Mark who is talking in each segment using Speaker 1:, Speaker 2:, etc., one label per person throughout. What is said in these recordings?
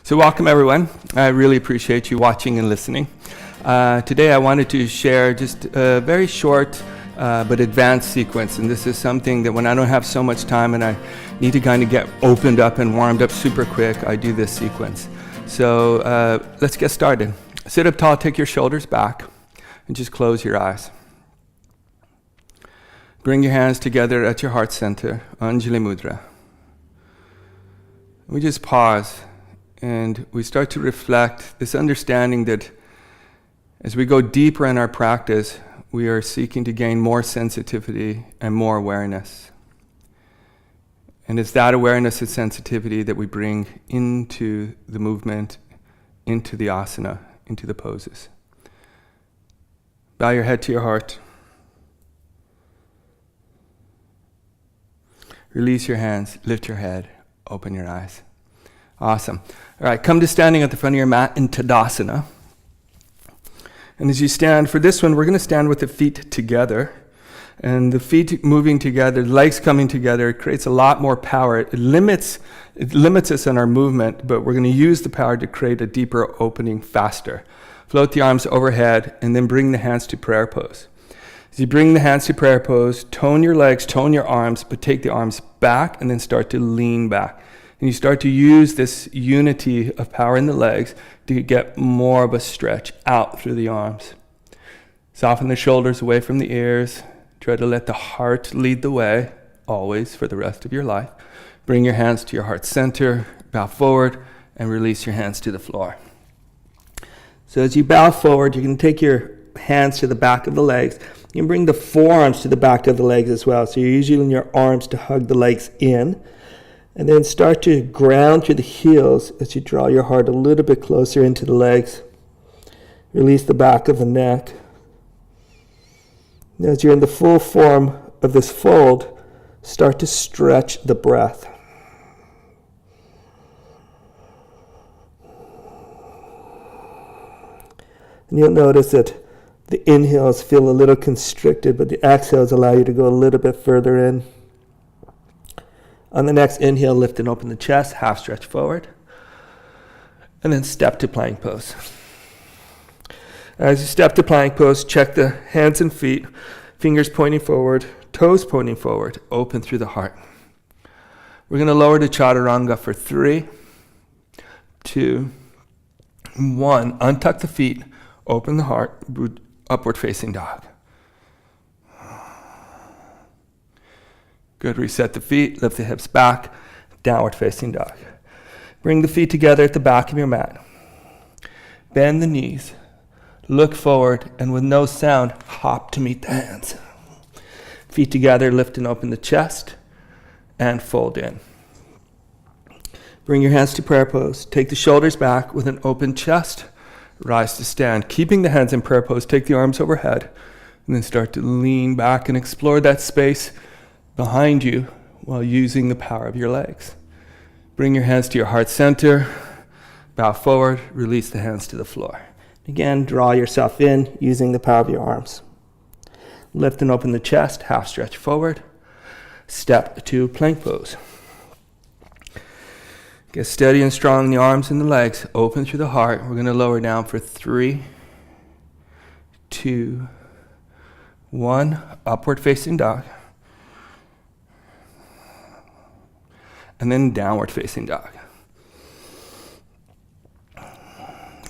Speaker 1: So welcome everyone. I really appreciate you watching and listening. Today I wanted to share just a very short but advanced sequence, and this is something that when I don't have so much time and I need to kind of get opened up and warmed up super quick, I do this sequence. So let's get started. Sit up tall, take your shoulders back, and just close your eyes. Bring your hands together at your heart center, Anjali Mudra. We just pause and we start to reflect this understanding that as we go deeper in our practice, we are seeking to gain more sensitivity and more awareness. And it's that awareness and sensitivity that we bring into the movement, into the asana, into the poses. Bow your head to your heart. Release your hands, lift your head, open your eyes. Awesome. All right, come to standing at the front of your mat in Tadasana. And as you stand, for this one, we're going to stand with the feet together. And the feet moving together, legs coming together, it creates a lot more power. It limits us in our movement, but we're going to use the power to create a deeper opening faster. Float the arms overhead, and then bring the hands to prayer pose. As you bring the hands to prayer pose, tone your legs, tone your arms, but take the arms back and then start to lean back. And you start to use this unity of power in the legs to get more of a stretch out through the arms. Soften the shoulders away from the ears. Try to let the heart lead the way, always, for the rest of your life. Bring your hands to your heart center, bow forward, and release your hands to the floor. So as you bow forward, you can take your hands to the back of the legs. You can bring the forearms to the back of the legs as well. So you're using your arms to hug the legs in. And then start to ground through the heels as you draw your heart a little bit closer into the legs. Release the back of the neck. Now, as you're in the full form of this fold, start to stretch the breath. And you'll notice that the inhales feel a little constricted, but the exhales allow you to go a little bit further in. On the next inhale, lift and open the chest, half stretch forward. And then step to plank pose. As you step to plank pose, check the hands and feet, fingers pointing forward, toes pointing forward, open through the heart. We're going to lower to chaturanga for 3, 2, 1. Untuck the feet, open the heart, upward facing dog. Good, reset the feet, lift the hips back, downward facing dog. Bring the feet together at the back of your mat. Bend the knees, look forward, and with no sound, hop to meet the hands. Feet together, lift and open the chest, and fold in. Bring your hands to prayer pose. Take the shoulders back with an open chest, rise to stand. Keeping the hands in prayer pose, take the arms overhead, and then start to lean back and explore that space behind you while using the power of your legs. Bring your hands to your heart center, bow forward, release the hands to the floor. Again, draw yourself in using the power of your arms. Lift and open the chest, half stretch forward, step to plank pose. Get steady and strong in the arms and the legs, open through the heart. We're going to lower down for 3, 2, 1, upward facing dog. And then downward facing dog.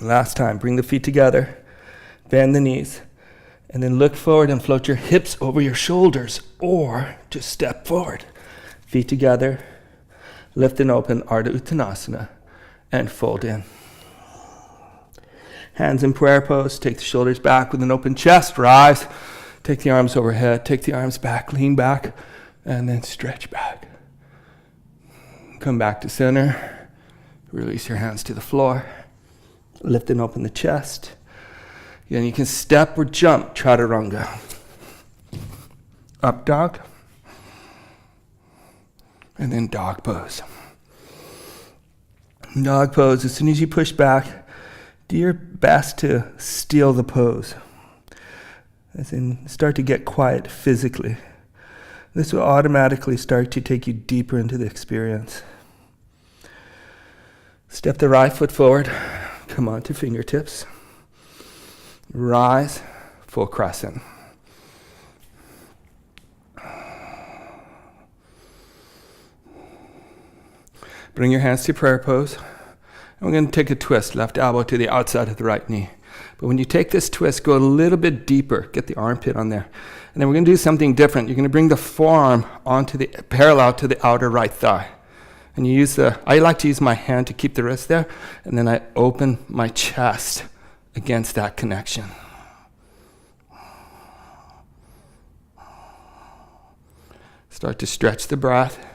Speaker 1: Last time, bring the feet together, bend the knees, and then look forward and float your hips over your shoulders, or just step forward. Feet together, lift and open Ardha Uttanasana, and fold in. Hands in prayer pose, take the shoulders back with an open chest, rise, take the arms overhead, take the arms back, lean back, and then stretch back. Come back to center. Release your hands to the floor. Lift and open the chest. Then you can step or jump, chaturanga. Up dog. And then dog pose. Dog pose, as soon as you push back, do your best to steal the pose. As in, start to get quiet physically. This will automatically start to take you deeper into the experience. Step the right foot forward. Come on to fingertips. Rise, full crescent. Bring your hands to prayer pose. And we're going to take a twist, left elbow to the outside of the right knee. But when you take this twist, go a little bit deeper. Get the armpit on there. And then we're going to do something different. You're going to bring the forearm onto the parallel to the outer right thigh. And you use I like to use my hand to keep the wrist there. And then I open my chest against that connection. Start to stretch the breath.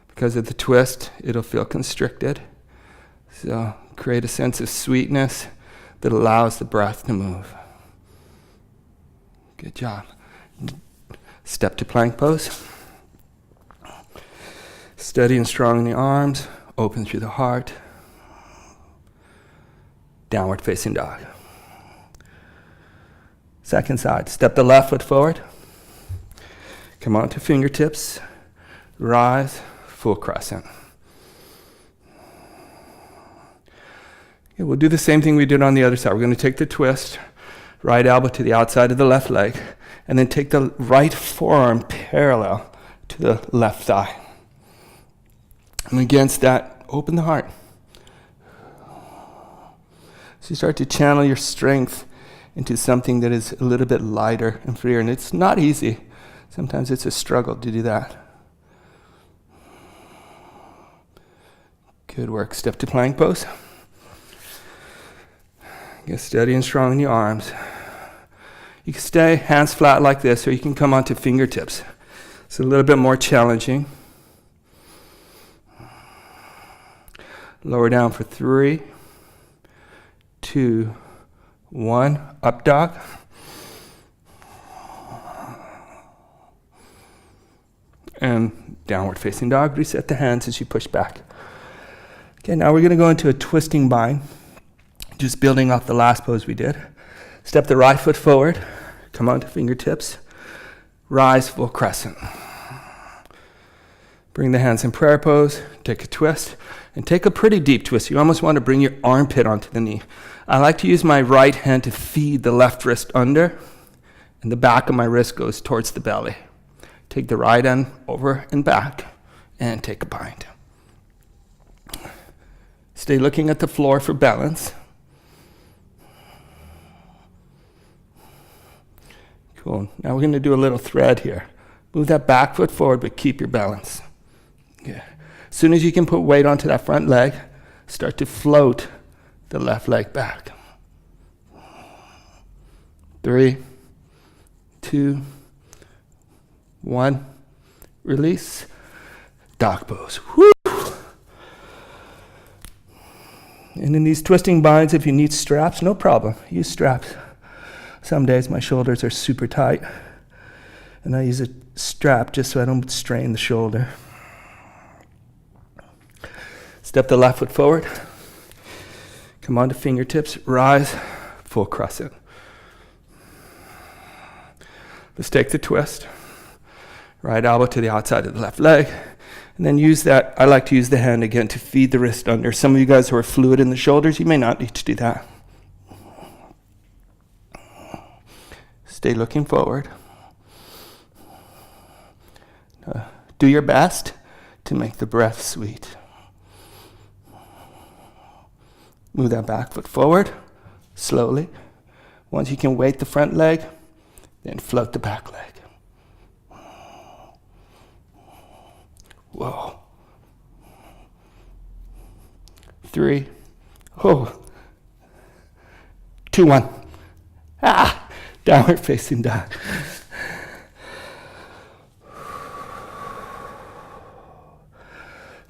Speaker 1: Because of the twist, it'll feel constricted. So create a sense of sweetness that allows the breath to move. Good job. Step to plank pose. Steady and strong in the arms. Open through the heart. Downward facing dog. Second side. Step the left foot forward. Come on to fingertips. Rise. Full crescent. Okay, we'll do the same thing we did on the other side. We're going to take the twist, right elbow to the outside of the left leg, and then take the right forearm parallel to the left thigh. And against that, open the heart. So you start to channel your strength into something that is a little bit lighter and freer. And it's not easy. Sometimes it's a struggle to do that. Good work. Step to plank pose. Get steady and strong in your arms. You can stay hands flat like this, or you can come onto fingertips. It's a little bit more challenging. Lower down for 3, 2, 1. Up dog. And downward facing dog. Reset the hands as you push back. Okay, now we're going to go into a twisting bind, just building off the last pose we did. Step the right foot forward, come onto fingertips, rise full crescent. Bring the hands in prayer pose, take a twist, and take a pretty deep twist. You almost want to bring your armpit onto the knee. I like to use my right hand to feed the left wrist under, and the back of my wrist goes towards the belly. Take the right end over and back, and take a bind. Stay looking at the floor for balance. Cool. Now we're going to do a little thread here. Move that back foot forward, but keep your balance. Yeah. As soon as you can put weight onto that front leg, start to float the left leg back. 3, 2, 1. Release. Dog pose. Woo! And in these twisting binds, if you need straps, no problem. Use straps. Some days my shoulders are super tight, and I use a strap just so I don't strain the shoulder. Step the left foot forward. Come on to fingertips. Rise. Full crescent. Let's take the twist. Right elbow to the outside of the left leg. And then use that, I like to use the hand again to feed the wrist under. Some of you guys who are fluid in the shoulders, you may not need to do that. Stay looking forward. Do your best to make the breath sweet. Move that back foot forward, slowly. Once you can weight the front leg, then float the back leg. Whoa. 3, 2, 1. Downward facing dog.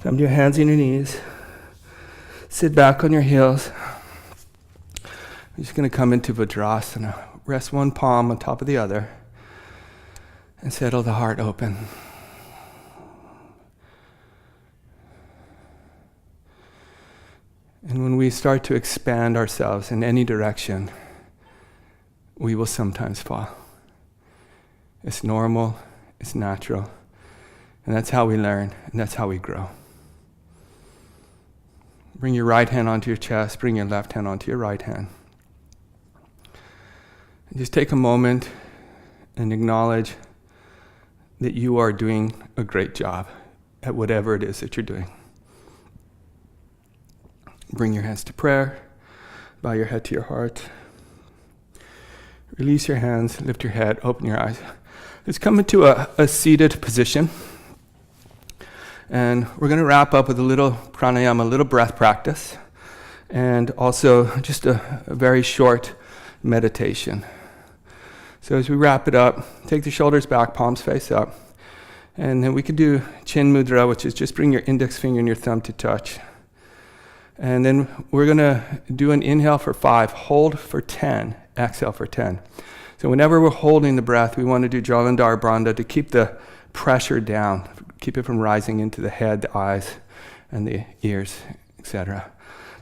Speaker 1: Come to your hands and your knees. Sit back on your heels. You're just going to come into Vajrasana. Rest one palm on top of the other. And settle the heart open. And when we start to expand ourselves in any direction, we will sometimes fall. It's normal, it's natural, and that's how we learn, and that's how we grow. Bring your right hand onto your chest. Bring your left hand onto your right hand. And just take a moment and acknowledge that you are doing a great job at whatever it is that you're doing. Bring your hands to prayer. Bow your head to your heart. Release your hands, lift your head, open your eyes. Let's come into a seated position. And we're going to wrap up with a little pranayama, a little breath practice, and also just a very short meditation. So as we wrap it up, take the shoulders back, palms face up. And then we can do chin mudra, which is just bring your index finger and your thumb to touch. And then we're going to do an inhale for 5, hold for 10, exhale for 10. So whenever we're holding the breath, we want to do Jalandhar Bandha to keep the pressure down, keep it from rising into the head, the eyes, and the ears, etc.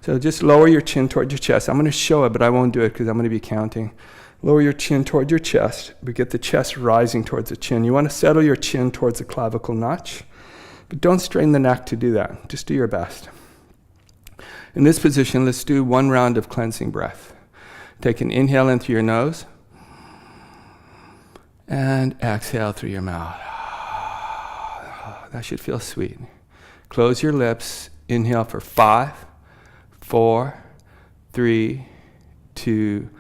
Speaker 1: So just lower your chin towards your chest. I'm going to show it, but I won't do it because I'm going to be counting. Lower your chin towards your chest, but get the chest rising towards the chin. You want to settle your chin towards the clavicle notch, but don't strain the neck to do that. Just do your best. In this position, let's do 1 round of cleansing breath. Take an inhale in through your nose, and exhale through your mouth. That should feel sweet. Close your lips. Inhale for 5, 4, 3, 2,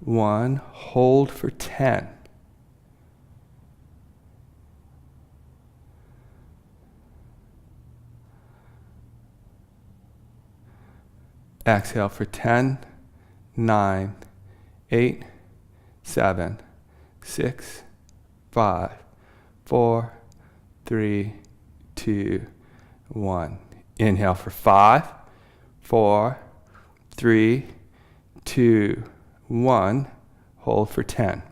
Speaker 1: 1. Hold for 10. Exhale for 10, 9, 8, 7, 6, 5, 4, 3, 2, 1. Inhale for 5, 4, 3, 2, 1. Hold for 10.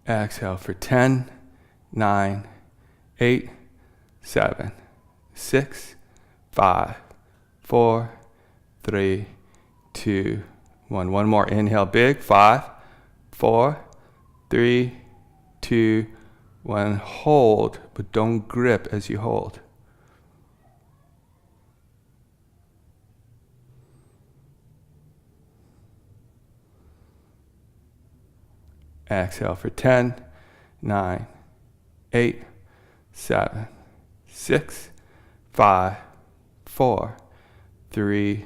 Speaker 1: Exhale for 10, 9, 8, 7, 6, 5, 4, 3, 2, 1. One more. Inhale big. 5, 4, 3, 2, 1. Hold, but don't grip as you hold. Exhale for 10, 9, 8, 7, 6, 5, 4, 3,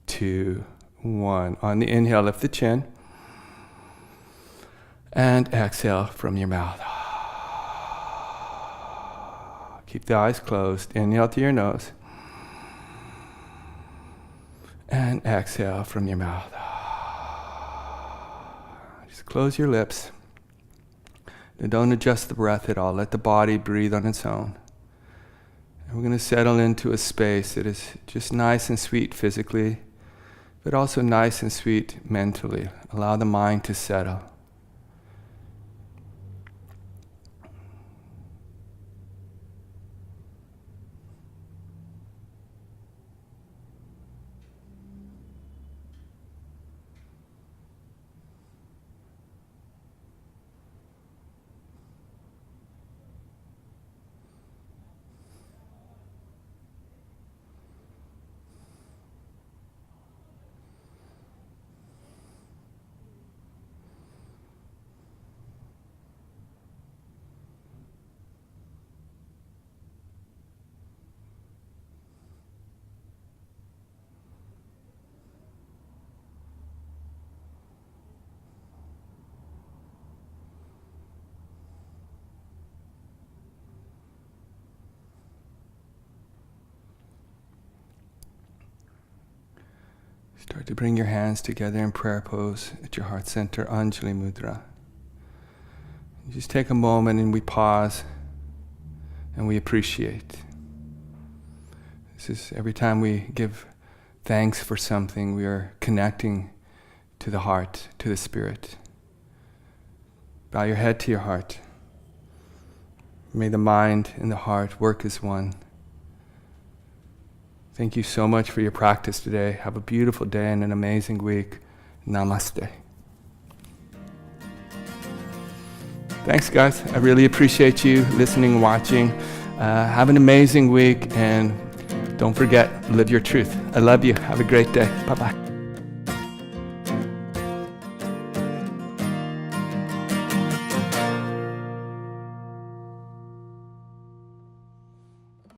Speaker 1: 2, 1. On the inhale, lift the chin. And exhale from your mouth. Keep the eyes closed. Inhale through your nose. And exhale from your mouth. Just close your lips. And don't adjust the breath at all. Let the body breathe on its own. And we're going to settle into a space that is just nice and sweet physically, but also nice and sweet mentally. Allow the mind to settle. Start to bring your hands together in prayer pose at your heart center, Anjali Mudra. You just take a moment and we pause and we appreciate. This is every time we give thanks for something, we are connecting to the heart, to the spirit. Bow your head to your heart. May the mind and the heart work as one. Thank you so much for your practice today. Have a beautiful day and an amazing week. Namaste. Thanks, guys. I really appreciate you listening, watching. Have an amazing week, and don't forget, live your truth. I love you. Have a great day. Bye-bye.